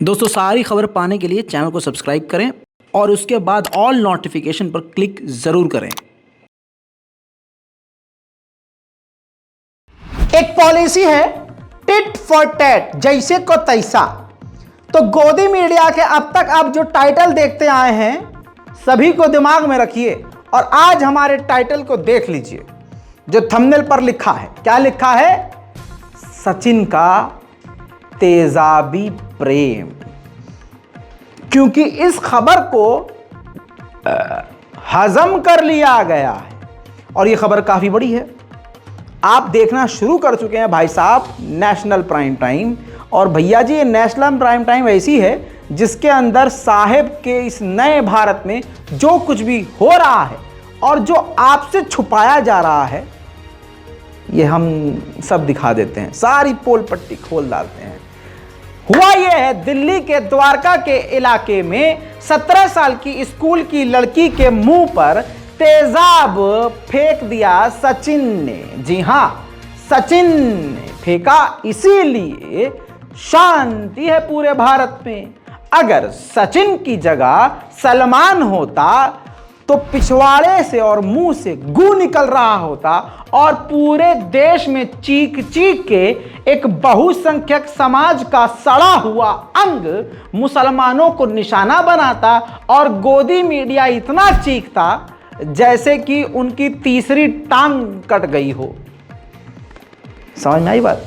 दोस्तों सारी खबर पाने के लिए चैनल को सब्सक्राइब करें और उसके बाद ऑल नोटिफिकेशन पर क्लिक जरूर करें। एक पॉलिसी है टिट फॉर टैट, जैसे को तैसा। तो गोदी मीडिया के अब तक आप जो टाइटल देखते आए हैं सभी को दिमाग में रखिए और आज हमारे टाइटल को देख लीजिए जो थंबनेल पर लिखा है। क्या लिखा है? सचिन का तेजाबी प्रेम। क्योंकि इस खबर को हजम कर लिया गया है और यह खबर काफी बड़ी है। आप देखना शुरू कर चुके हैं भाई साहब नेशनल प्राइम टाइम। और भैया जी ये नेशनल प्राइम टाइम ऐसी है जिसके अंदर साहेब के इस नए भारत में जो कुछ भी हो रहा है और जो आपसे छुपाया जा रहा है ये हम सब दिखा देते हैं, सारी पोल पट्टी खोल डालते हैं। हुआ यह है, दिल्ली के द्वारका के इलाके में 17 साल की स्कूल की लड़की के मुंह पर तेजाब फेंक दिया सचिन ने। जी हां, सचिन ने फेंका, इसीलिए शांति है पूरे भारत में। अगर सचिन की जगह सलमान होता तो पिछवाड़े से और मुंह से गू निकल रहा होता और पूरे देश में चीख चीख के एक बहुसंख्यक समाज का सड़ा हुआ अंग मुसलमानों को निशाना बनाता और गोदी मीडिया इतना चीखता जैसे कि उनकी तीसरी टांग कट गई हो। समझ में आई बात?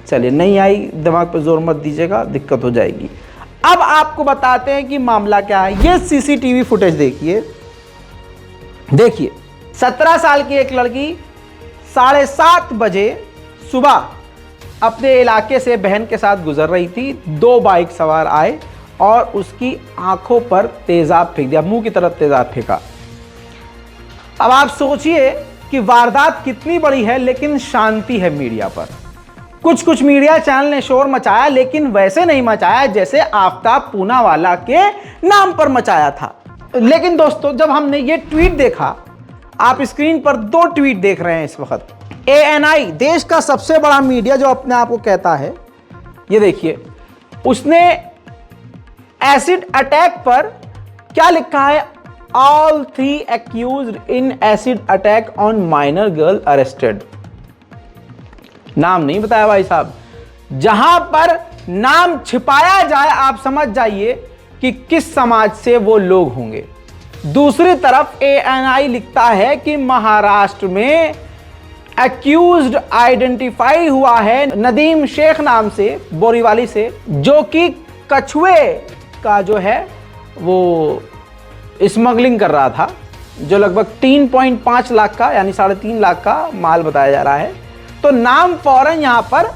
चलिए, नहीं आई दिमाग पर जोर मत दीजिएगा, दिक्कत हो जाएगी। अब आपको बताते हैं कि मामला क्या है। ये सीसीटीवी फुटेज देखिए। 17 साल की एक लड़की 7:30 बजे सुबह अपने इलाके से बहन के साथ गुजर रही थी। 2 बाइक सवार आए और उसकी आंखों पर तेजाब फेंक दिया, मुंह की तरफ तेजाब फेंका। अब आप सोचिए कि वारदात कितनी बड़ी है, लेकिन शांति है मीडिया पर। कुछ मीडिया चैनल ने शोर मचाया, लेकिन वैसे नहीं मचाया जैसे आफ्ताब पूनावाला के नाम पर मचाया था। लेकिन दोस्तों जब हमने ये ट्वीट देखा, आप स्क्रीन पर 2 ट्वीट देख रहे हैं इस वक्त। ANI देश का सबसे बड़ा मीडिया जो अपने आप को कहता है, ये देखिए उसने एसिड अटैक पर क्या लिखा है? All 3 accused in acid attack on minor girl arrested। नाम नहीं बताया भाई साहब। जहां पर नाम छिपाया जाए आप समझ जाइए कि किस समाज से वो लोग होंगे। दूसरी तरफ ANI लिखता है कि महाराष्ट्र में एक्यूज्ड आइडेंटिफाई हुआ है नदीम शेख नाम से, बोरीवाली से, जो कि कछुए का जो है वो स्मगलिंग कर रहा था, जो लगभग 3.5 लाख का यानी 3.5 लाख का माल बताया जा रहा है। तो नाम फौरन यहां पर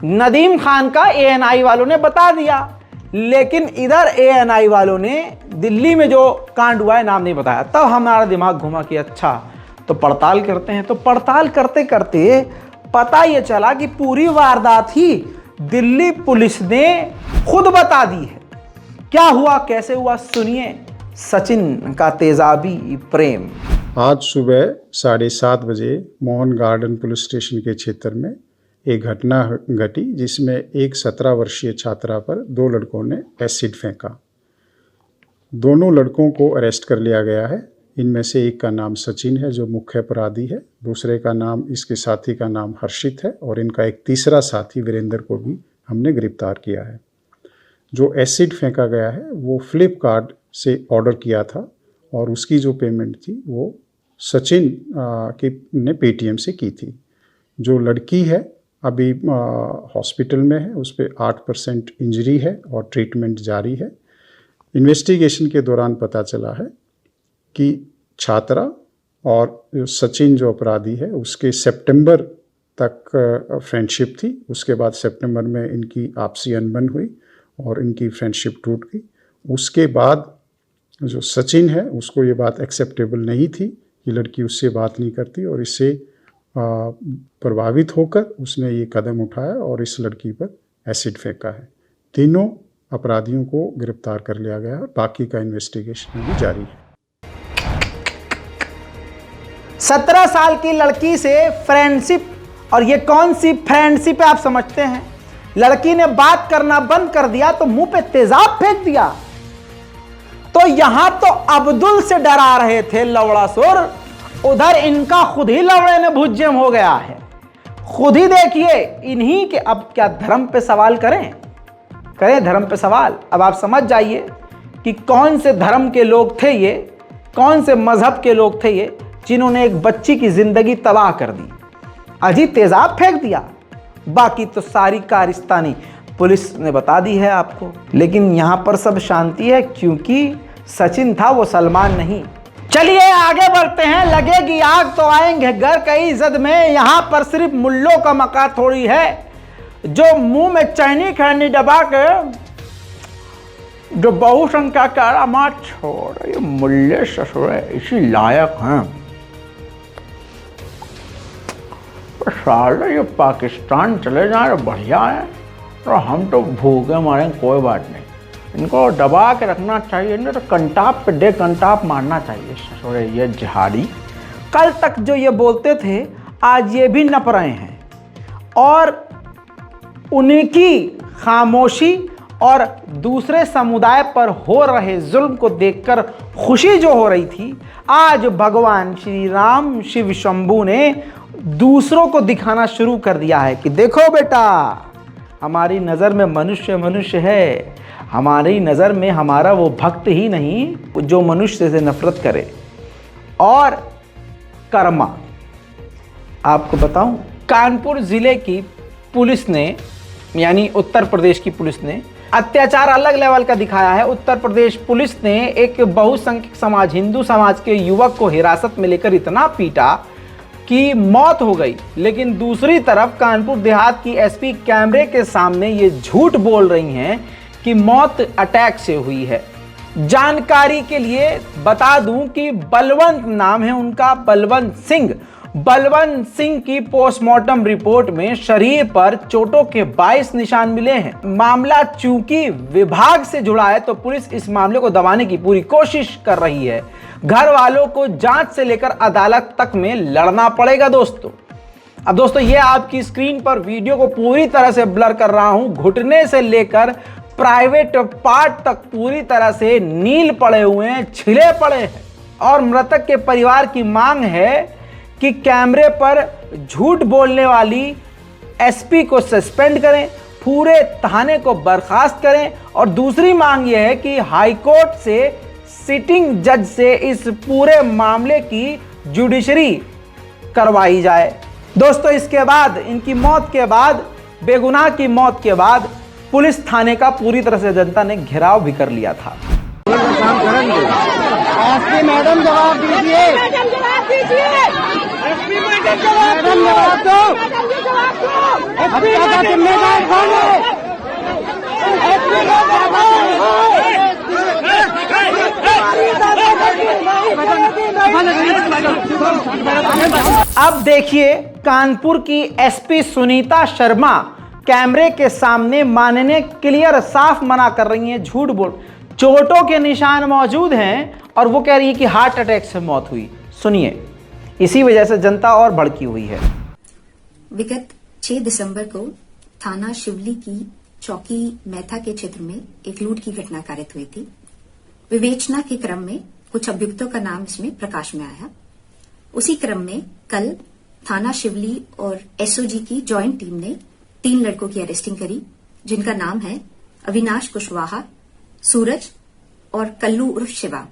नदीम खान का ANI वालों ने बता दिया, लेकिन इधर ANI वालों ने दिल्ली में जो कांड हुआ है नाम नहीं बताया। तब हमारा दिमाग घुमा कि अच्छा तो पड़ताल करते हैं। तो पड़ताल करते करते पता ये चला कि पूरी वारदात ही दिल्ली पुलिस ने खुद बता दी है। क्या हुआ, कैसे हुआ, सुनिए। सचिन का तेजाबी प्रेम। आज सुबह 7:30 बजे मोहन गार्डन पुलिस स्टेशन के क्षेत्र में एक घटना घटी जिसमें एक 17 वर्षीय छात्रा पर 2 लड़कों ने एसिड फेंका। दोनों लड़कों को अरेस्ट कर लिया गया है। इनमें से एक का नाम सचिन है जो मुख्य अपराधी है, दूसरे का नाम, इसके साथी का नाम हर्षित है और इनका एक तीसरा साथी वीरेंद्र को भी हमने गिरफ्तार किया है। जो एसिड फेंका गया है वो फ्लिपकार्ट से ऑर्डर किया था और उसकी जो पेमेंट थी वो सचिन ने पेटीएम से की थी। जो लड़की है अभी हॉस्पिटल में है, उस पर 8% इंजरी है और ट्रीटमेंट जारी है। इन्वेस्टिगेशन के दौरान पता चला है कि छात्रा और सचिन जो अपराधी है उसके सितंबर तक फ्रेंडशिप थी। उसके बाद सितंबर में इनकी आपसी अनबन हुई और इनकी फ्रेंडशिप टूट गई। उसके बाद जो सचिन है उसको ये बात एक्सेप्टेबल नहीं थी कि लड़की उससे बात नहीं करती और इससे प्रभावित होकर उसने ये कदम उठाया और इस लड़की पर एसिड फेंका है। तीनों अपराधियों को गिरफ्तार कर लिया गया है, बाकी का इन्वेस्टिगेशन भी जारी है। 17 साल की लड़की से फ्रेंडशिप, और ये कौन सी फ्रेंडशिप है आप समझते हैं? लड़की ने बात करना बंद कर दिया तो मुंह पे तेजाब फेंक दिया। तो यहां तो अब्दुल से डरा रहे थे लवड़ासुर, उधर इनका खुद ही लवड़े ने भुज्जम हो गया है। खुद ही देखिए इन्हीं के। अब क्या धर्म पे सवाल करें धर्म पे सवाल। अब आप समझ जाइए कि कौन से धर्म के लोग थे ये, कौन से मजहब के लोग थे ये, जिन्होंने एक बच्ची की जिंदगी तबाह कर दी, अजी तेजाब फेंक दिया। बाकी तो सारी कारस्तानी पुलिस ने बता दी है आपको। लेकिन यहां पर सब शांति है क्योंकि सचिन था, वो सलमान नहीं। चलिए आगे बढ़ते हैं। लगेगी आग तो आएंगे घर कई इज्जत में। यहां पर सिर्फ मुल्लों का मका थोड़ी है, जो मुंह में चैनी खैनी दबा के जो बहुसंख्या का आरामात छोड़, ये मुल्ले ससुरे इसी लायक हैं। साले ये पाकिस्तान चले जाए तो बढ़िया है, तो हम तो भूखे मारे कोई बात नहीं। इनको दबा के रखना चाहिए, इन्हें तो कंटाप पे दे कंटाप मारना चाहिए ससुरे ये जिहादी। कल तक जो ये बोलते थे आज ये भी नप रहे हैं, और उन्हीं की खामोशी और दूसरे समुदाय पर हो रहे जुल्म को देखकर खुशी जो हो रही थी, आज भगवान श्री राम शिव शंभू ने दूसरों को दिखाना शुरू कर दिया है कि देखो बेटा, हमारी नज़र में मनुष्य मनुष्य है, हमारी नज़र में हमारा वो भक्त ही नहीं जो मनुष्य से नफरत करे। और कर्मा, आपको बताऊं, कानपुर ज़िले की पुलिस ने, यानी उत्तर प्रदेश की पुलिस ने अत्याचार अलग लेवल का दिखाया है। उत्तर प्रदेश पुलिस ने एक बहुसंख्यक समाज, हिंदू समाज के युवक को हिरासत में लेकर इतना पीटा कि मौत हो गई। लेकिन दूसरी तरफ कानपुर देहात की एसपी कैमरे के सामने ये झूठ बोल रही हैं कि मौत अटैक से हुई है। जानकारी के लिए बता दूं कि बलवंत नाम है उनका, बलवंत सिंह। बलवंत सिंह की पोस्टमार्टम रिपोर्ट में शरीर पर चोटों के 22 निशान मिले हैं। मामला चूंकि विभाग से जुड़ा है तो पुलिस इस मामले को दबाने की पूरी कोशिश कर रही है। घर वालों को जांच से लेकर अदालत तक में लड़ना पड़ेगा दोस्तों। अब दोस्तों ये आपकी स्क्रीन पर वीडियो को पूरी तरह से ब्लर कर रहा हूं, घुटने से लेकर प्राइवेट पार्ट तक पूरी तरह से नील पड़े हुए हैं, छिले पड़े हैं। और मृतक के परिवार की मांग है कि कैमरे पर झूठ बोलने वाली एसपी को सस्पेंड करें, पूरे थाने को बर्खास्त करें। और दूसरी मांग यह है कि हाईकोर्ट से सिटिंग जज से इस पूरे मामले की जुडिशरी करवाई जाए। दोस्तों इसके बाद, इनकी मौत के बाद, बेगुनाह की मौत के बाद पुलिस थाने का पूरी तरह से जनता ने घेराव भी कर लिया था। एसपी मैडम जवाब दीजिए, एसपी मैडम जवाब दो, हत्या का जिम्मेदार कौन है? अब देखिए कानपुर की एसपी सुनीता शर्मा कैमरे के सामने मानने क्लियर साफ मना कर रही हैं, झूठ बोल, चोटों के निशान मौजूद हैं और वो कह रही है कि हार्ट अटैक से मौत हुई। सुनिए, इसी वजह से जनता और भड़की हुई है। विगत 6 दिसंबर को थाना शिवली की चौकी मैथा के क्षेत्र में एक लूट की घटना कारित हुई थी। विवेचना के क्रम में कुछ अभियुक्तों का नाम इसमें प्रकाश में आया। उसी क्रम में कल थाना शिवली और एसओजी की ज्वाइंट टीम ने 3 लड़कों की अरेस्टिंग करी, जिनका नाम है अविनाश कुशवाहा, सूरज और कल्लू उर्फ शिवा।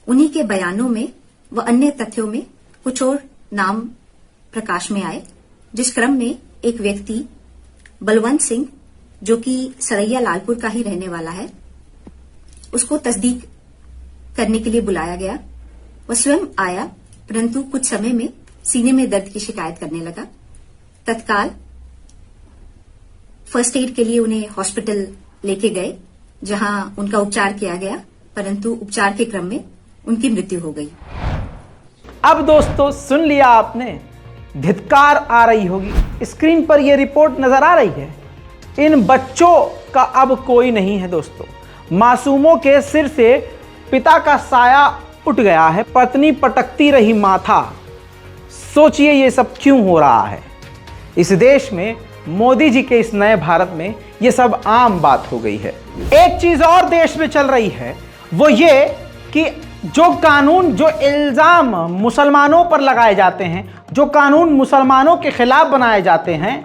उन्हीं के बयानों में व अन्य तथ्यों में कुछ और नाम प्रकाश में आए, जिस क्रम में एक व्यक्ति बलवंत सिंह, जो कि सरैया लालपुर का ही रहने वाला है, उसको तस्दीक करने के लिए बुलाया गया। वह स्वयं आया, परंतु कुछ समय में सीने में दर्द की शिकायत करने लगा। तत्काल फर्स्ट एड के लिए उन्हें हॉस्पिटल लेके गए, जहां उनका उपचार किया गया, परंतु उपचार के क्रम में उनकी मृत्यु हो गई। अब दोस्तों सुन लिया आपने, धिक्कार आ रही होगी। स्क्रीन पर यह रिपोर्ट नजर आ रही है। इन बच्चों का अब कोई नहीं है दोस्तों। मासूमों के सिर से पिता का साया उठ गया है, पत्नी पटकती रही माथा। सोचिए ये सब क्यों हो रहा है। इस देश में मोदी जी के इस नए भारत में ये सब आम बात हो गई है। एक चीज और देश में चल रही है, वो ये कि जो कानून, जो इल्जाम मुसलमानों पर लगाए जाते हैं, जो कानून मुसलमानों के खिलाफ बनाए जाते हैं,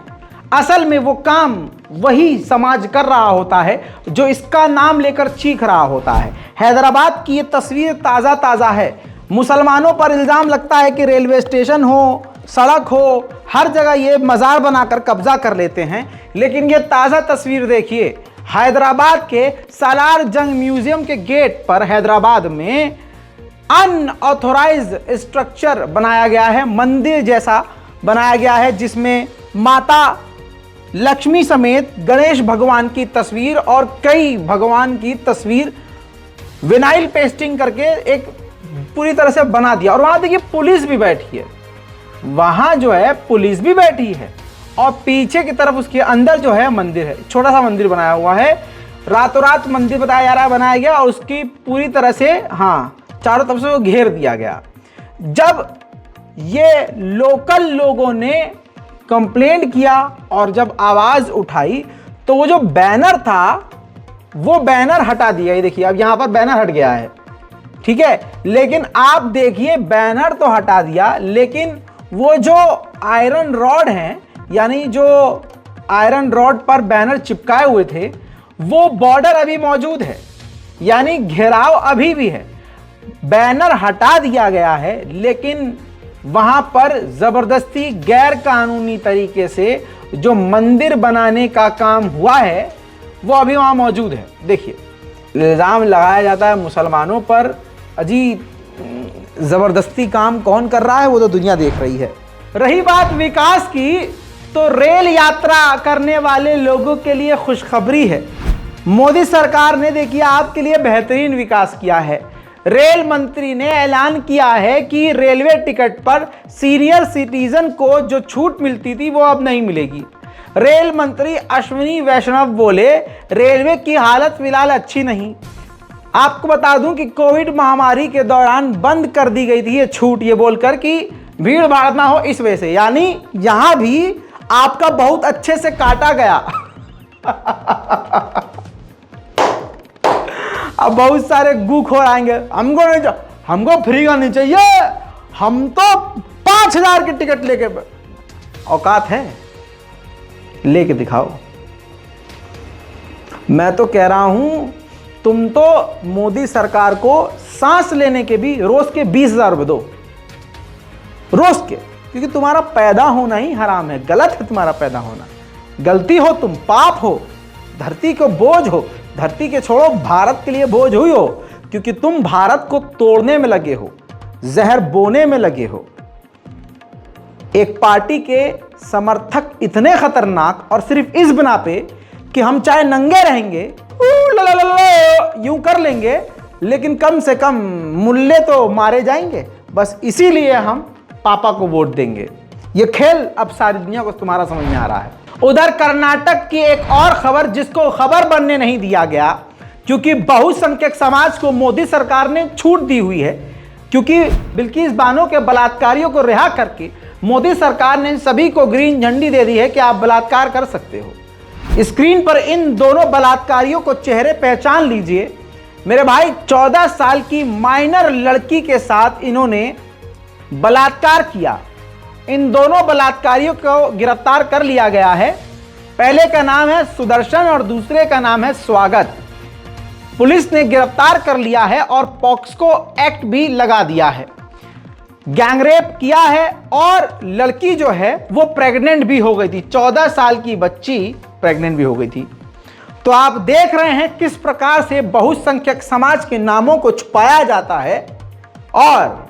असल में वो काम वही समाज कर रहा होता है जो इसका नाम लेकर चीख रहा होता है। हैदराबाद की ये तस्वीर ताज़ा ताज़ा है। मुसलमानों पर इल्ज़ाम लगता है कि रेलवे स्टेशन हो, सड़क हो, हर जगह ये मज़ार बनाकर कब्जा कर लेते हैं। लेकिन ये ताज़ा तस्वीर देखिए, हैदराबाद के सालार जंग म्यूजियम के गेट पर हैदराबाद में अनऑथोराइज्ड स्ट्रक्चर बनाया गया है, मंदिर जैसा बनाया गया है, जिसमें माता लक्ष्मी समेत गणेश भगवान की तस्वीर और कई भगवान की तस्वीर विनाइल पेस्टिंग करके एक पूरी तरह से बना दिया। और वहां देखिए पुलिस भी बैठी है, वहां जो है पुलिस भी बैठी है, और पीछे की तरफ उसके अंदर जो है मंदिर है, छोटा सा मंदिर बनाया हुआ है। रातों रात मंदिर बताया जा रहा है बनाया गया, और उसकी पूरी तरह से चारों तरफ से वो घेर दिया गया। जब ये लोकल लोगों ने कंप्लेंट किया और जब आवाज उठाई तो वो जो बैनर था वो बैनर हटा दिया। ये देखिए अब यहां पर बैनर हट गया है, ठीक है, लेकिन आप देखिए बैनर तो हटा दिया, लेकिन वो जो आयरन रॉड हैं, यानी जो आयरन रॉड पर बैनर चिपकाए हुए थे, वो बॉर्डर अभी मौजूद है, यानी घेराव अभी भी है। बैनर हटा दिया गया है, लेकिन वहां पर जबरदस्ती गैर कानूनी तरीके से जो मंदिर बनाने का काम हुआ है वो अभी वहां मौजूद है। देखिए इल्जाम लगाया जाता है मुसलमानों पर, अजी जबरदस्ती काम कौन कर रहा है वो तो दुनिया देख रही है। रही बात विकास की, तो रेल यात्रा करने वाले लोगों के लिए खुशखबरी है। मोदी सरकार ने देखिए आपके लिए बेहतरीन विकास किया है। रेल मंत्री ने ऐलान किया है कि रेलवे टिकट पर सीनियर सिटीजन को जो छूट मिलती थी वो अब नहीं मिलेगी। रेल मंत्री अश्विनी वैष्णव बोले रेलवे की हालत फिलहाल अच्छी नहीं। आपको बता दूं कि कोविड महामारी के दौरान बंद कर दी गई थी ये छूट, ये बोलकर कि भीड़ भाड़ ना हो इस वजह से, यानी यहां भी आपका बहुत अच्छे से काटा गया। अब बहुत सारे गूखोर आएंगे, हमको फ्री का नहीं चाहिए, हम तो 5,000 की टिकट लेके, औकात है लेके दिखाओ। मैं तो कह रहा हूं तुम तो मोदी सरकार को सांस लेने के भी रोज के 20,000 रुपए दो, रोज के, क्योंकि तुम्हारा पैदा होना ही हराम है, गलत है तुम्हारा पैदा होना, गलती हो तुम, पाप हो, धरती को बोझ हो, धरती के छोड़ो भारत के लिए बोझ हुई हो, क्योंकि तुम भारत को तोड़ने में लगे हो, जहर बोने में लगे हो। एक पार्टी के समर्थक इतने खतरनाक, और सिर्फ इस बिना पे कि हम चाहे नंगे रहेंगे, यूं कर लेंगे, लेकिन कम से कम मुल्ले तो मारे जाएंगे, बस इसीलिए हम पापा को वोट देंगे। ये खेल अब सारी दुनिया को तुम्हारा समझ में आ रहा है। उधर कर्नाटक की एक और खबर जिसको खबर बनने नहीं दिया गया, क्योंकि बहुसंख्यक समाज को मोदी सरकार ने छूट दी हुई है, क्योंकि बिल्किस बानो के बलात्कारियों को रिहा करके मोदी सरकार ने सभी को ग्रीन झंडी दे दी है कि आप बलात्कार कर सकते हो। स्क्रीन पर इन दोनों बलात्कारियों को चेहरे पहचान लीजिए मेरे भाई। 14 साल की माइनर लड़की के साथ इन्होंने बलात्कार किया। इन दोनों बलात्कारियों को गिरफ्तार कर लिया गया है। पहले का नाम है सुदर्शन और दूसरे का नाम है स्वागत। पुलिस ने गिरफ्तार कर लिया है और पॉक्सो एक्ट भी लगा दिया है। गैंगरेप किया है और लड़की जो है वो प्रेग्नेंट भी हो गई थी। 14 साल की बच्ची प्रेग्नेंट भी हो गई थी। तो आप देख रहे हैं किस प्रकार से बहुसंख्यक समाज के नामों को छुपाया जाता है और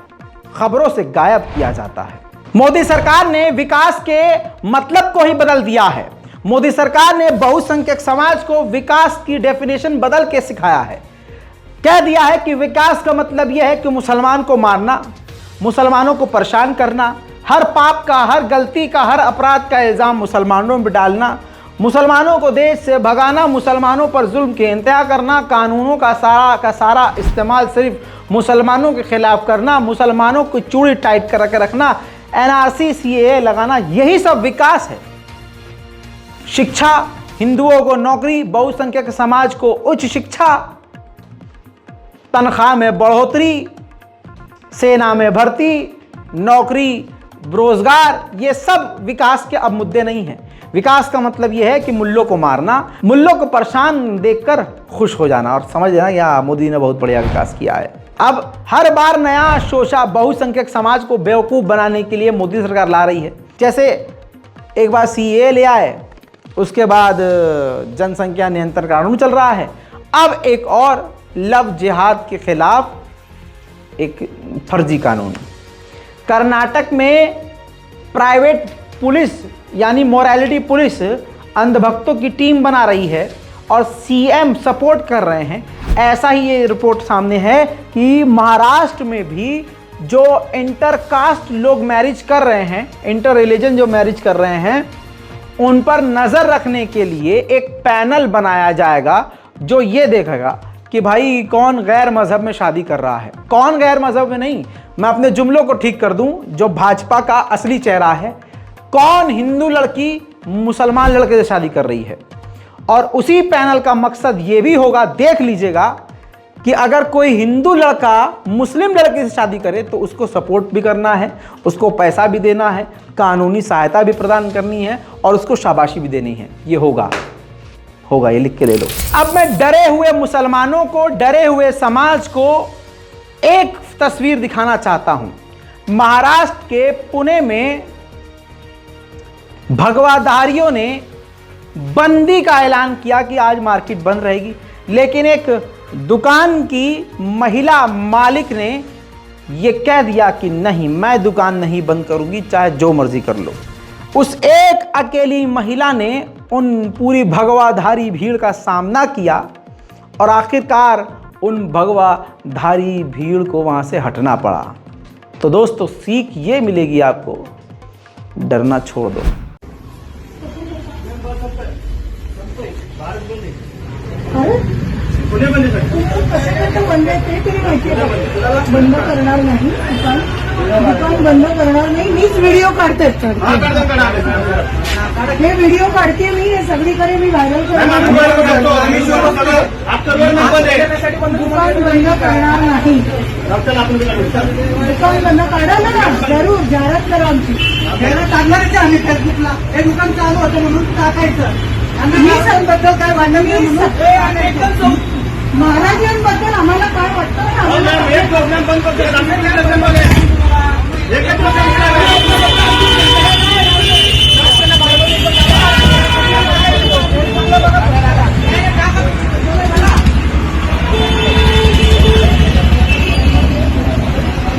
खबरों से गायब किया जाता है। मोदी सरकार ने विकास के मतलब को ही बदल दिया है। मोदी सरकार ने बहुसंख्यक समाज को विकास की डेफिनेशन बदल के सिखाया है। कह दिया है कि विकास का मतलब यह है कि मुसलमान को मारना, मुसलमानों को परेशान करना, हर पाप का, हर गलती का, हर अपराध का इल्जाम मुसलमानों पर डालना, मुसलमानों को देश से भगाना, मुसलमानों पर जुल्म के इंतहा करना, कानूनों का सारा इस्तेमाल सिर्फ मुसलमानों के खिलाफ करना, मुसलमानों को चूड़ी टाइट कर रखना, NRC CAA लगाना, यही सब विकास है। शिक्षा, हिंदुओं को नौकरी, बहुसंख्यक समाज को उच्च शिक्षा, तनख्वाह में बढ़ोतरी, सेना में भर्ती, नौकरी, रोजगार, ये सब विकास के अब मुद्दे नहीं हैं। विकास का मतलब यह है कि मुल्लों को मारना, मुल्लों को परेशान देखकर खुश हो जाना और समझ लेना या मोदी ने बहुत बढ़िया विकास किया है। अब हर बार नया शोषा बहुसंख्यक समाज को बेवकूफ़ बनाने के लिए मोदी सरकार ला रही है। जैसे एक बार सीए ले आए, उसके बाद जनसंख्या नियंत्रण कानून चल रहा है, अब एक और लव जिहाद के खिलाफ एक फर्जी कानून। कर्नाटक में प्राइवेट पुलिस यानी मोरालिटी पुलिस अंधभक्तों की टीम बना रही है और सीएम सपोर्ट कर रहे हैं। ऐसा ही ये रिपोर्ट सामने है कि महाराष्ट्र में भी जो इंटरकास्ट लोग मैरिज कर रहे हैं, इंटर रिलीजन जो मैरिज कर रहे हैं, उन पर नज़र रखने के लिए एक पैनल बनाया जाएगा जो ये देखेगा कि भाई कौन गैर मजहब में शादी कर रहा है, कौन गैर मजहब में नहीं। मैं अपने जुमलों को ठीक कर दूं, जो भाजपा का असली चेहरा है, कौन हिंदू लड़की मुसलमान लड़के से शादी कर रही है। और उसी पैनल का मकसद ये भी होगा, देख लीजिएगा, कि अगर कोई हिंदू लड़का मुस्लिम लड़के से शादी करे तो उसको सपोर्ट भी करना है, उसको पैसा भी देना है, कानूनी सहायता भी प्रदान करनी है और उसको शाबाशी भी देनी है। ये होगा, ये लिख के ले लो। अब मैं डरे हुए मुसलमानों को, डरे हुए समाज को एक तस्वीर दिखाना चाहता हूं। महाराष्ट्र के पुणे में भगवाधारियों ने बंदी का ऐलान किया कि आज मार्केट बंद रहेगी, लेकिन एक दुकान की महिला मालिक ने यह कह दिया कि नहीं, मैं दुकान नहीं बंद करूंगी, चाहे जो मर्जी कर लो। उस एक अकेली महिला ने उन पूरी भगवाधारी भीड़ का सामना किया और आखिरकार उन भगवाधारी भीड़ को वहां से हटना पड़ा। तो दोस्तों, सीख ये मिलेगी आपको, डरना छोड़ दो। बंद करणार नाही, दुकान बंद करणार नाही। मीच व्हिडिओ काढते, हे व्हिडिओ काढते मी, हे सगळीकडे मी व्हायरल करणार। दुकान बंद करणार नाही, दुकान बंद करा ना, जरूर जाहिरात करा आमची। टाकणारच आहे आम्ही फेसबुकला, हे दुकान चालू होतं म्हणून टाकायचं। बद्दल काय वाटतं, महाराजांबद्दल आम्हाला काय वाटतं,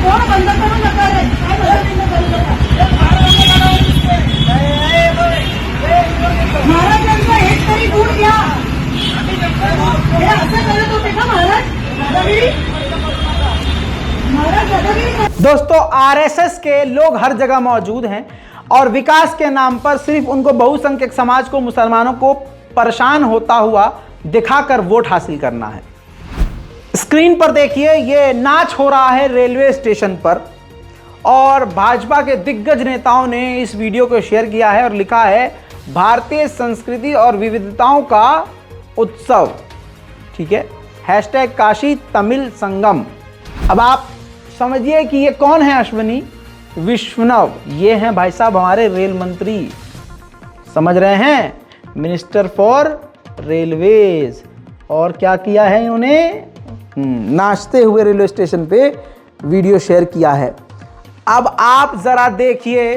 कोण बंद करू नका रे, महाराजांचा एक तरी गुण घ्या। हे असं करत होते का महाराज? दोस्तों, आरएसएस के लोग हर जगह मौजूद हैं और विकास के नाम पर सिर्फ उनको बहुसंख्यक समाज को, मुसलमानों को परेशान होता हुआ दिखाकर वोट हासिल करना है। स्क्रीन पर देखिए, ये नाच हो रहा है रेलवे स्टेशन पर और भाजपा के दिग्गज नेताओं ने इस वीडियो को शेयर किया है और लिखा है भारतीय संस्कृति और विविधताओं का उत्सव। ठीक है, हैशटैग काशी तमिल संगम। अब आप समझिए कि ये कौन है अश्विनी विश्वनव, ये हैं भाई साहब हमारे रेल मंत्री, समझ रहे हैं, मिनिस्टर फॉर रेलवेज। और क्या किया है इन्होंने, नाचते हुए रेलवे स्टेशन पे वीडियो शेयर किया है। अब आप जरा देखिए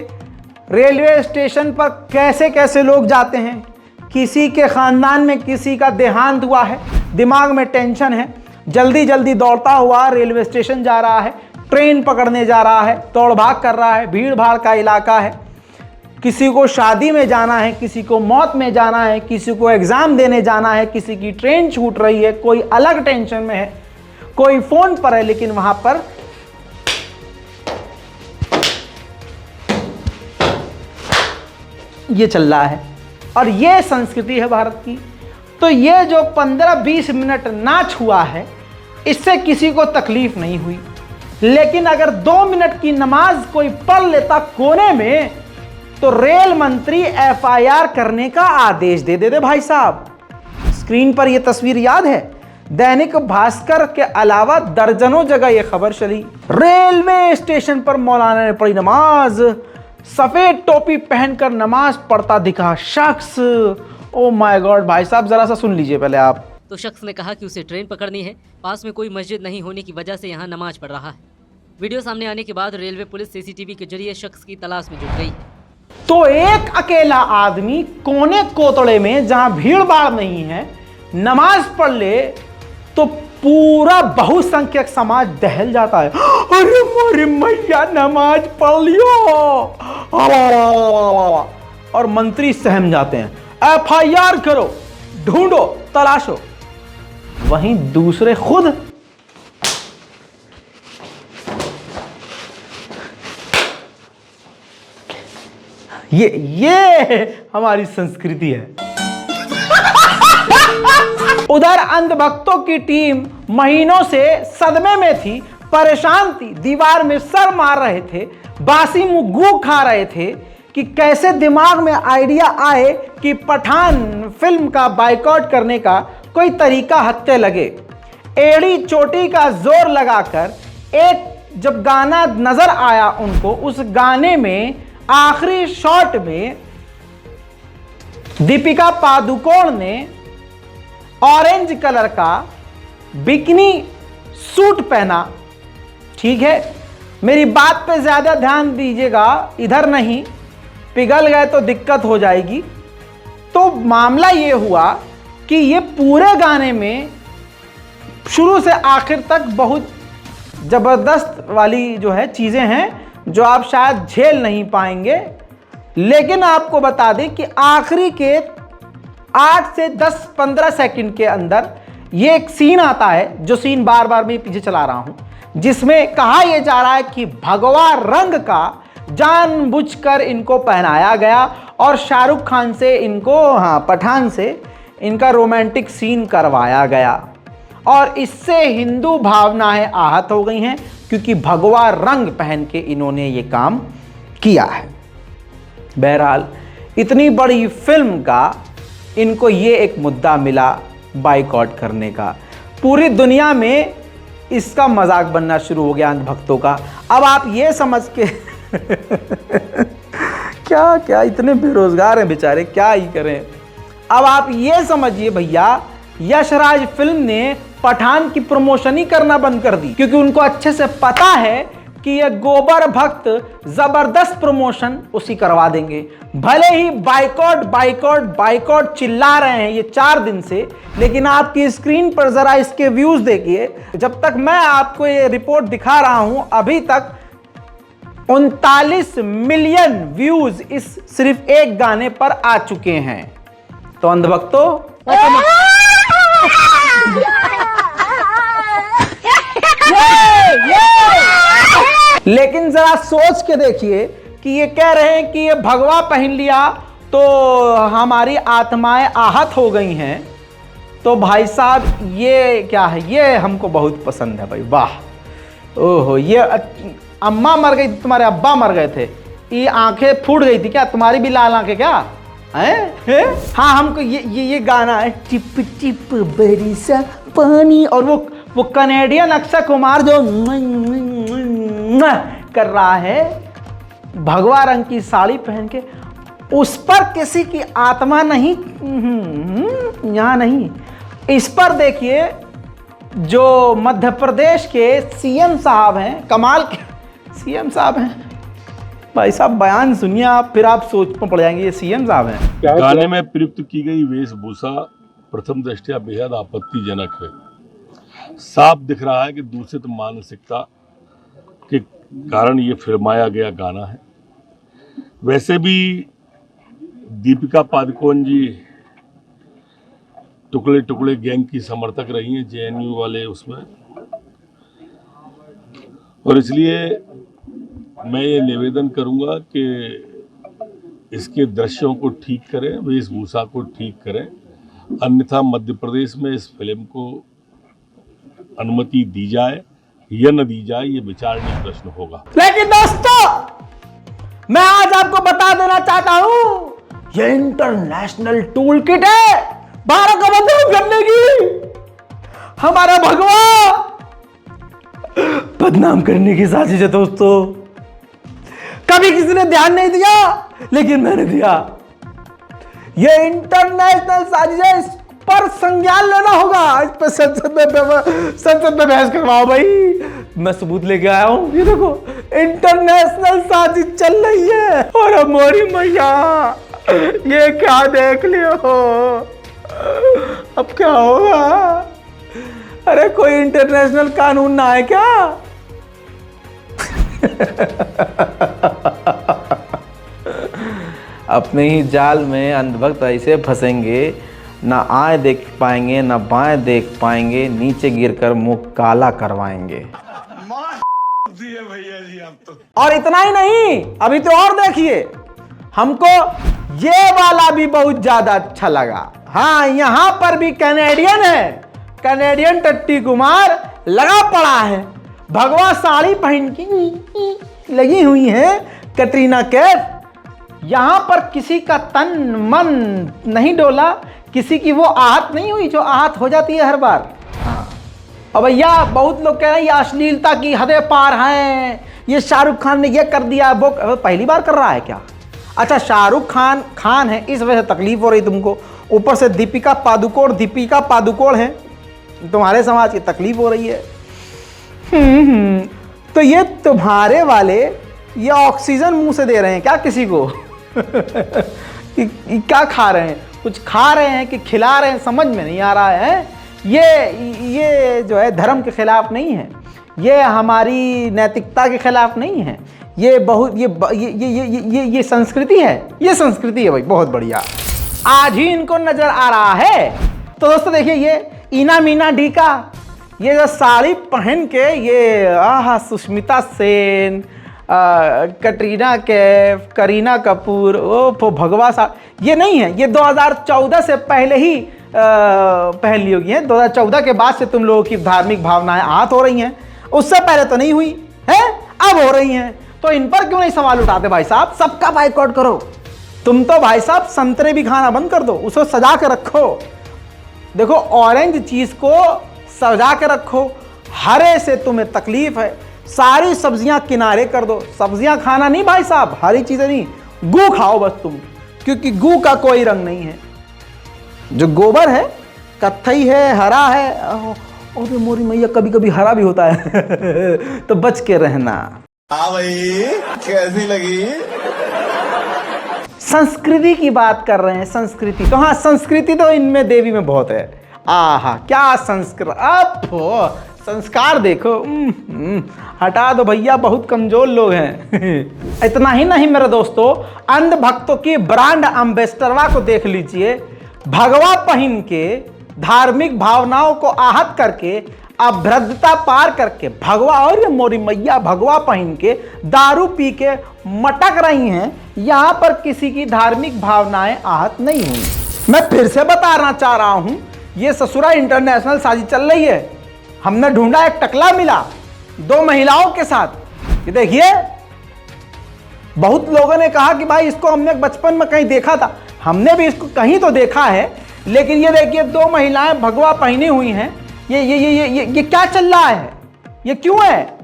रेलवे स्टेशन पर कैसे कैसे लोग जाते हैं। किसी के खानदान में किसी का देहांत हुआ है, दिमाग में टेंशन है, जल्दी जल्दी दौड़ता हुआ रेलवे स्टेशन जा रहा है, ट्रेन पकड़ने जा रहा है, दौड़ भाग कर रहा है, भीड़ भाड़ का इलाका है। किसी को शादी में जाना है, किसी को मौत में जाना है, किसी को एग्जाम देने जाना है, किसी की ट्रेन छूट रही है, कोई अलग टेंशन में है, कोई फोन पर है, लेकिन वहां पर ये चल रहा है और ये संस्कृति है भारत की। तो ये जो 15-20 मिनट नाच हुआ है, इससे किसी को तकलीफ नहीं हुई, लेकिन अगर 2 मिनट की नमाज कोई पढ़ लेता कोने में तो रेल मंत्री एफआईआर करने का आदेश दे दे भाई साहब। स्क्रीन पर यह तस्वीर याद है? दैनिक भास्कर के अलावा दर्जनों जगह यह खबर चली। रेलवे स्टेशन पर मौलाना ने पढ़ी नमाज, सफेद टोपी पहनकर नमाज पढ़ता दिखा शख्स। ओ माय गॉड भाई साहब, जरा सा सुन लीजिए पहले आप। तो शख्स ने कहा कि उसे ट्रेन पकड़नी है, पास में कोई मस्जिद नहीं होने की वजह से यहाँ नमाज पढ़ रहा है। वीडियो सामने आने के बाद रेलवे पुलिस सीसीटीवी के जरिए शख्स की तलाश में जुट गई। तो एक अकेला आदमी कोने कोतड़े में जहां भीड़ भाड़ नहीं है नमाज पढ़ ले तो पूरा बहुसंख्यक समाज दहल जाता है। अरे मोरे मैया नमाज पढ़ लियो, और मंत्री सहम जाते हैं। एफआईआर करो, ढूंढो, तलाशो। वहीं दूसरे खुद ये हमारी संस्कृति है। उधर अंधभक्तों की टीम महीनों से सदमे में थी, परेशान थी, दीवार में सर मार रहे थे, बासी मुंह खा रहे थे कि कैसे दिमाग में आइडिया आए कि पठान फिल्म का बाइकआउट करने का कोई तरीका हत्ते लगे। एड़ी चोटी का जोर लगाकर एक जब गाना नजर आया उनको, उस गाने में आखिरी शॉट में दीपिका पादुकोण ने ऑरेंज कलर का बिकनी सूट पहना। ठीक है, मेरी बात पे ज्यादा ध्यान दीजिएगा, इधर नहीं, पिघल गए तो दिक्कत हो जाएगी। तो मामला ये हुआ कि ये पूरे गाने में शुरू से आखिर तक बहुत जबरदस्त वाली जो है चीजें हैं जो आप शायद झेल नहीं पाएंगे। लेकिन आपको बता दें कि आखिरी के 8 से 10-15 सेकंड के अंदर ये एक सीन आता है, जो सीन बार बार मैं पीछे चला रहा हूं, जिसमें कहा यह जा रहा है कि भगवा रंग का जानबूझकर इनको पहनाया गया और शाहरुख खान से इनको, पठान से इनका रोमांटिक सीन करवाया गया और इससे हिंदू भावनाएं आहत हो गई हैं क्योंकि भगवा रंग पहन के इन्होंने ये काम किया है। बहरहाल इतनी बड़ी फिल्म का इनको ये एक मुद्दा मिला बाइकआउट करने का। पूरी दुनिया में इसका मजाक बनना शुरू हो गया अंधभक्तों का। अब आप ये समझ के क्या क्या इतने बेरोजगार हैं बेचारे, क्या ही करें। अब आप ये समझिए भैया, यशराज फिल्म ने पठान की प्रमोशन ही करना बंद कर दी क्योंकि उनको अच्छे से पता है कि ये गोबर भक्त जबरदस्त प्रमोशन उसी करवा देंगे। भले ही बाइकआउट बाइकआउट बाइकआउट चिल्ला रहे हैं ये 4 दिन से, लेकिन आपकी स्क्रीन पर जरा इसके व्यूज देखिए। जब तक मैं आपको ये रिपोर्ट दिखा रहा हूं, अभी तक 39 मिलियन व्यूज इस सिर्फ एक गाने पर आ चुके हैं। तो अंधभक्तों, लेकिन जरा सोच के देखिए कि ये कह रहे हैं कि ये भगवा पहन लिया तो हमारी आत्माएं आहत हो गई हैं। तो भाई साहब ये क्या है, ये हमको बहुत पसंद है भाई, वाह। ओहो, ये अम्मा मर गई, तुम्हारे अब्बा मर गए थे, ये आंखें फूट गई थी क्या? तुम्हारी भी लाल आंखें क्या हैं? हाँ, हमको ये गाना है, टिप टिप बरसा पानी, और वो कनेडियन अक्षय कुमार जो कर रहा है भगवा रंग की साड़ी पहन के, उस पर किसी की आत्मा नहीं, यहां नहीं। इस पर देखिए जो मध्य प्रदेश के सीएम साहब हैं, कमाल के सीएम साहब हैं भाई साहब, बयान सुनिए आप, फिर आप सोच में पड़ जाएंगे ये सीएम साहब हैं। गाने में प्रयुक्त की गई वेशभूषा प्रथम दृष्टया बेहद आपत्तिजनक है। साफ दिख रहा है कि दूषित मानसिकता के कारण ये फिल्माया गया गाना है। वैसे भी दीपिका पादुकोण जी टुकड़े टुकड़े गैंग की समर्थक रही हैं, जेएनयू वाले उसमें, और इसलिए मैं ये निवेदन करूंगा कि इसके दृश्यों को ठीक करें, वेशभूषा को ठीक करें, अन्यथा मध्य प्रदेश में इस फिल्म को अनुमति दी जाए या न दी जाए, ये विचारणीय प्रश्न होगा। लेकिन दोस्तों, मैं आज आपको बता देना चाहता हूं, यह इंटरनेशनल टूल किट है भारत को बदनाम करने की। हमारा भगवा बदनाम करने की साजिश है दोस्तों। कभी किसी ने ध्यान नहीं दिया, लेकिन मैंने दिया। यह इंटरनेशनल साजिश है, इस पर संज्ञान लेना होगा। इस पर संसद में बहस करवाओ भाई। मैं सबूत लेके आया हूं। ये देखो, इंटरनेशनल साजिश चल रही है। और मोरी मैया, ये क्या देख लियो, अब क्या होगा? अरे कोई इंटरनेशनल कानून ना है क्या? अपने ही जाल में अंधभक्त ऐसे फंसेंगे, ना आए देख पाएंगे ना बाएं देख पाएंगे, नीचे गिरकर मुंह काला करवाएंगे। और इतना ही नहीं, अभी तो और देखिए, हमको ये वाला भी बहुत ज्यादा अच्छा लगा। हाँ, यहां पर भी कैनेडियन है, कैनेडियन टट्टी कुमार लगा पड़ा है। भगवा साड़ी पहन की लगी हुई है कैटरीना कैफ। यहां पर किसी का तन मन नहीं डोला, किसी की वो आहत नहीं हुई जो आहत हो जाती है हर बार। हाँ, और भैया बहुत लोग कह रहे हैं ये अश्लीलता की हदें पार हैं, ये शाहरुख खान ने ये कर दिया, वो पहली बार कर रहा है क्या? अच्छा, शाहरुख खान है इस वजह से तकलीफ हो रही तुमको, ऊपर से दीपिका पादुकोण है, तुम्हारे समाज की तकलीफ हो रही है। तो ये तुम्हारे वाले ये ऑक्सीजन मुंह से दे रहे हैं क्या किसी को? क्या खा रहे हैं? कुछ खा रहे हैं कि खिला रहे हैं, समझ में नहीं आ रहा है। ये जो है धर्म के खिलाफ नहीं है, ये हमारी नैतिकता के खिलाफ नहीं है, ये संस्कृति है, ये संस्कृति है भाई, बहुत बढ़िया। आज ही इनको नजर आ रहा है। तो दोस्तों देखिए, ये ईना मीना डी का ये जो साड़ी पहन के ये सुष्मिता सेन, कटरीना कैफ, करीना कपूर, ओ भगवा सा, ये नहीं है, ये 2014 से पहले ही पहन ली होगी है। 2014 के बाद से तुम लोगों की धार्मिक भावनाएं आहत हो रही हैं, उससे पहले तो नहीं हुई है, अब हो रही हैं। तो इन पर क्यों नहीं सवाल उठाते भाई साहब? सबका बाइकआउट करो। तुम तो भाई साहब संतरे भी खाना बंद कर दो, उसको सजा के रखो। देखो, ऑरेंज चीज को सजा के रखो, हरे से तुम्हें तकलीफ है, सारी सब्जियां किनारे कर दो। सब्जियां खाना नहीं भाई साहब, हरी चीजें नहीं, गू खाओ बस तुम, क्योंकि गू का कोई रंग नहीं है। जो गोबर है कत्थई है, हरा है, और मोरी मैया कभी कभी हरा भी होता है। तो बच के रहना। हाँ भाई, कैसी लगी? संस्कृति की बात कर रहे हैं, संस्कृति तो हाँ, संस्कृति तो इनमें देवी में बहुत है। आहा, क्या संस्कार देखो। हटा दो भैया, बहुत कमजोर लोग हैं। इतना ही नहीं मेरे दोस्तों, अंध भक्तों की ब्रांड एम्बेसडरवा को देख लीजिए, भगवा पहन के धार्मिक भावनाओं को आहत करके, अभद्रता पार करके, भगवा और ये मोरी मैया भगवा पहन के दारू पी के मटक रही हैं। यहां पर किसी की धार्मिक भावनाएं आहत नहीं हुई। मैं फिर से बताना चाह रहा हूं, ये ससुरा इंटरनेशनल साजिश चल रही है। हमने ढूंढा, एक टकला मिला 2 महिलाओं के साथ। ये देखिए, बहुत लोगों ने कहा कि भाई इसको हमने बचपन में कहीं देखा था। हमने भी इसको कहीं तो देखा है, लेकिन ये देखिए 2 महिलाएं भगवा पहनी हुई हैं। ये क्या चल रहा है? ये क्यों है?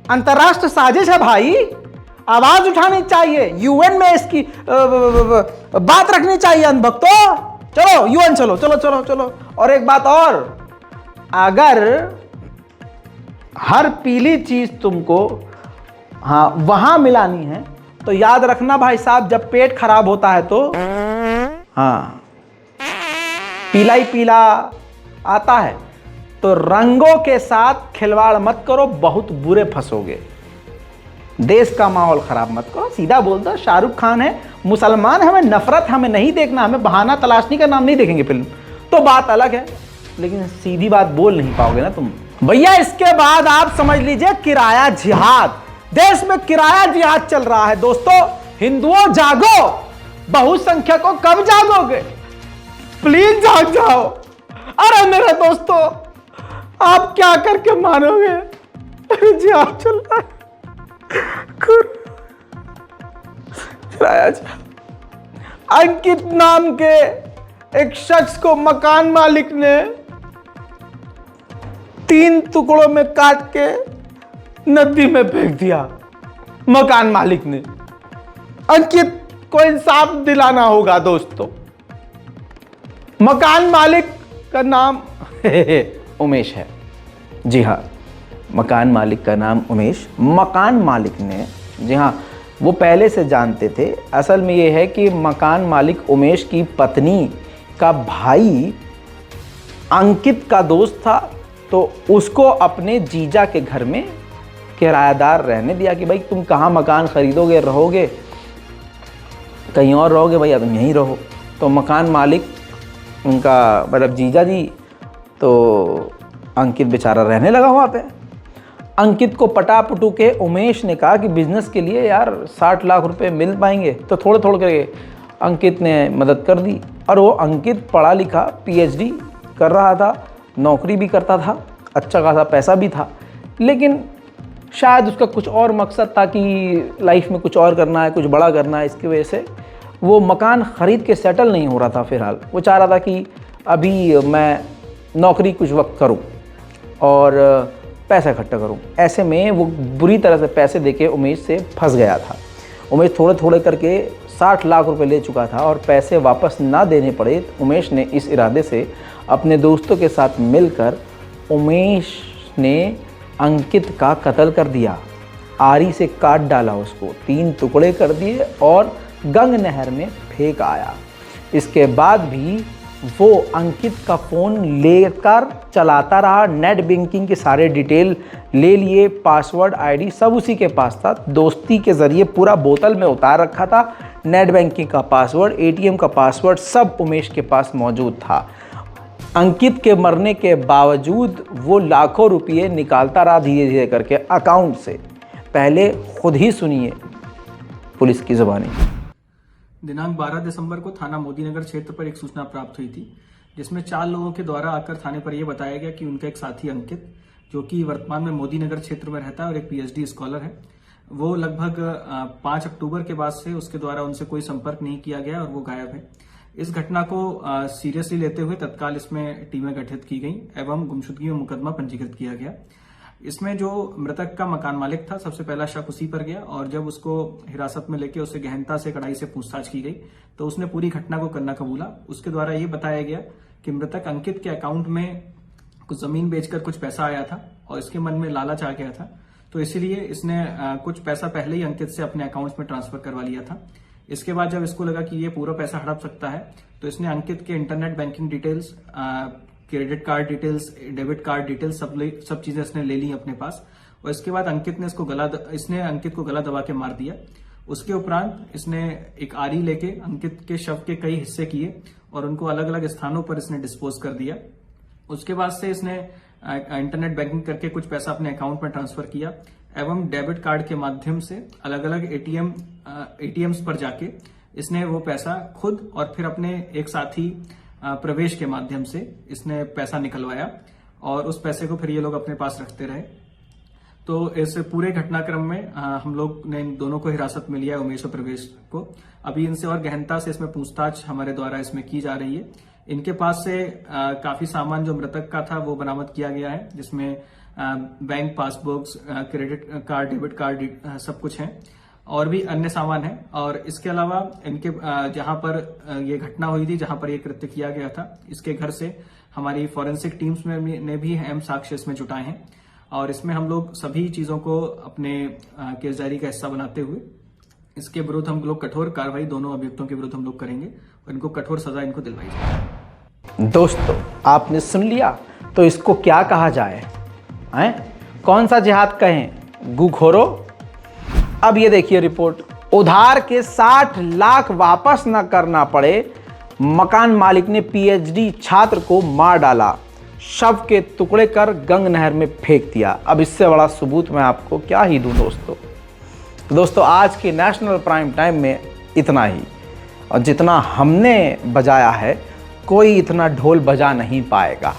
अंतरराष्ट्रीय साजिश है भाई, आवाज उठानी चाहिए, यूएन में इसकी बात रखनी चाहिए। अंधभक्तों, चलो यूएन, चलो चलो चलो चलो। और एक बात और, अगर हर पीली चीज तुमको हाँ वहां मिलानी है तो याद रखना भाई साहब, जब पेट खराब होता है तो हाँ पीला ही पीला आता है। तो रंगों के साथ खिलवाड़ मत करो, बहुत बुरे फंसोगे। देश का माहौल खराब मत करो, सीधा बोल दो। शाहरुख खान है, मुसलमान है, हमें नफरत हमें नहीं देखना, हमें बहाना तलाशनी का नाम नहीं देखेंगे फिल्म, तो बात अलग है, लेकिन सीधी बात बोल नहीं पाओगे ना तुम भैया। इसके बाद आप समझ लीजिए किराया जिहाद, देश में किराया जिहाद चल रहा है। दोस्तों, हिंदुओं जागो, बहुसंख्यकों कब जागोगे? प्लीज जाग जाओ। अरे मेरे दोस्तों, आप क्या करके मानोगे? जिहाद चल रहा है। किराया जा। अंकित नाम के एक शख्स को मकान मालिक ने 3 टुकड़ों में काट के नदी में फेंक दिया। मकान मालिक ने। अंकित को इंसाफ दिलाना होगा दोस्तों। मकान मालिक का नाम उमेश है। जी हाँ, मकान मालिक का नाम उमेश। मकान मालिक ने, जी हाँ, वो पहले से जानते थे। असल में ये है कि मकान मालिक उमेश की पत्नी का भाई अंकित का दोस्त था, तो उसको अपने जीजा के घर में किराएदार रहने दिया कि भाई तुम कहाँ मकान खरीदोगे, रहोगे, कहीं और रहोगे, भाई अब यहीं रहो। तो मकान मालिक, उनका मतलब जीजा जी, तो अंकित बेचारा रहने लगा वहाँ पे। अंकित को पटा पुटू के उमेश ने कहा कि बिजनेस के लिए यार 60 लाख रुपए मिल पाएंगे, तो थोड़े थोड़े करके अंकित ने मदद कर दी। और वो अंकित पढ़ा लिखा PhD कर रहा था, नौकरी भी करता था, अच्छा खासा पैसा भी था, लेकिन शायद उसका कुछ और मकसद था कि लाइफ में कुछ और करना है, कुछ बड़ा करना है। इसकी वजह से वो मकान ख़रीद के सेटल नहीं हो रहा था। फ़िलहाल वो चाह रहा था कि अभी मैं नौकरी कुछ वक्त करूं और पैसा इकट्ठा करूं। ऐसे में वो बुरी तरह से पैसे देके उमेश से फंस गया था। उमेश थोड़े थोड़े करके 60 लाख रुपए ले चुका था और पैसे वापस ना देने पड़े। उमेश ने इस इरादे से अपने दोस्तों के साथ मिलकर उमेश ने अंकित का कत्ल कर दिया। आरी से काट डाला, उसको 3 टुकड़े कर दिए और गंग नहर में फेंक आया। इसके बाद भी वो अंकित का फ़ोन लेकर चलाता रहा। नेट बैंकिंग के सारे डिटेल ले लिए, पासवर्ड आईडी सब उसी के पास था। दोस्ती के ज़रिए पूरा बोतल में उतार रखा था। नेट बैंकिंग का पासवर्ड, ATM का पासवर्ड सब उमेश के पास मौजूद था। अंकित के मरने के बावजूद वो लाखों रुपये निकालता रहा धीरे धीरे करके अकाउंट से। पहले खुद ही सुनिए पुलिस की ज़बानी। दिनांक 12 दिसंबर को थाना मोदीनगर क्षेत्र पर एक सूचना प्राप्त हुई थी, जिसमें 4 लोगों के द्वारा आकर थाने पर यह बताया गया कि उनका एक साथी अंकित, जो कि वर्तमान में मोदीनगर क्षेत्र में रहता है और एक PhD स्कॉलर है, वो लगभग 5 अक्टूबर के बाद से उसके द्वारा उनसे कोई संपर्क नहीं किया गया और वो गायब है। इस घटना को सीरियसली लेते हुए तत्काल इसमें टीमें गठित की गई एवं गुमशुदगी में मुकदमा पंजीकृत किया गया। इसमें जो मृतक का मकान मालिक था, सबसे पहला शक उसी पर गया और जब उसको हिरासत में लेके उससे गहनता से कड़ाई से पूछताछ की गई तो उसने पूरी घटना को करना कबूला। उसके द्वारा ये बताया गया कि मृतक अंकित के अकाउंट में कुछ जमीन बेचकर कुछ पैसा आया था और इसके मन में लालच आ गया था, तो इसीलिए इसने कुछ पैसा पहले ही अंकित से अपने अकाउंट में ट्रांसफर करवा लिया था। इसके बाद जब इसको लगा कि ये पूरा पैसा हड़प सकता है तो इसने अंकित के internet banking details, credit card details, debit card details सब चीजें इसने ले ली अपने पास और इसके बाद अंकित को गला दबा के मार दिया। उसके उपरांत इसने एक आरी लेके अंकित के शव के कई हिस्से किए और उनको अलग अलग स्थानों पर इसने डिस्पोज कर दिया। उसके बाद से इसने इंटरनेट बैंकिंग करके कुछ पैसा अपने अकाउंट में ट्रांसफर किया एवं डेबिट कार्ड के माध्यम से अलग अलग ATMs पर जाके इसने वो पैसा खुद और फिर अपने एक साथी प्रवेश के माध्यम से इसने पैसा निकलवाया और उस पैसे को फिर ये लोग अपने पास रखते रहे। तो इस पूरे घटनाक्रम में हम लोग ने इन दोनों को हिरासत में लिया है, उमेश और प्रवेश को। अभी इनसे और गहनता से इसमें पूछताछ हमारे द्वारा इसमें की जा रही है। इनके पास से काफी सामान जो मृतक का था वो बरामद किया गया है, जिसमें bank passbooks, credit card, debit card सब कुछ है और भी अन्य सामान है। और इसके अलावा इनके जहां पर ये घटना हुई थी, जहां पर ये कृत्य किया गया था, इसके घर से हमारी फॉरेंसिक टीम्स ने भी अहम साक्ष्य इसमें जुटाए हैं और इसमें हम लोग सभी चीजों को अपने केस डायरी का हिस्सा बनाते हुए इसके विरुद्ध हम लोग कठोर कार्रवाई दोनों अभियुक्तों के विरुद्ध हम लोग करेंगे और इनको कठोर सजा इनको दिलवाई जाएगी। दोस्तों, आपने सुन लिया, तो इसको क्या कहा जाए, हैं? कौन सा जिहाद कहें? गुखोरो। अब ये देखिए रिपोर्ट। उधार के 60 लाख वापस न करना पड़े, मकान मालिक ने PhD छात्र को मार डाला, शव के टुकड़े कर गंग नहर में फेंक दिया। अब इससे बड़ा सबूत मैं आपको क्या ही दूं दोस्तों, आज के नेशनल प्राइम टाइम में इतना ही, और जितना हमने बजाया है कोई इतना ढोल बजा नहीं पाएगा।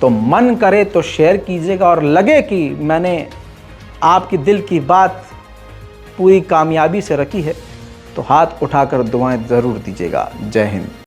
तो मन करे तो शेयर कीजिएगा और लगे कि मैंने आपकी दिल की बात पूरी कामयाबी से रखी है तो हाथ उठाकर दुआएं ज़रूर दीजिएगा। जय हिंद।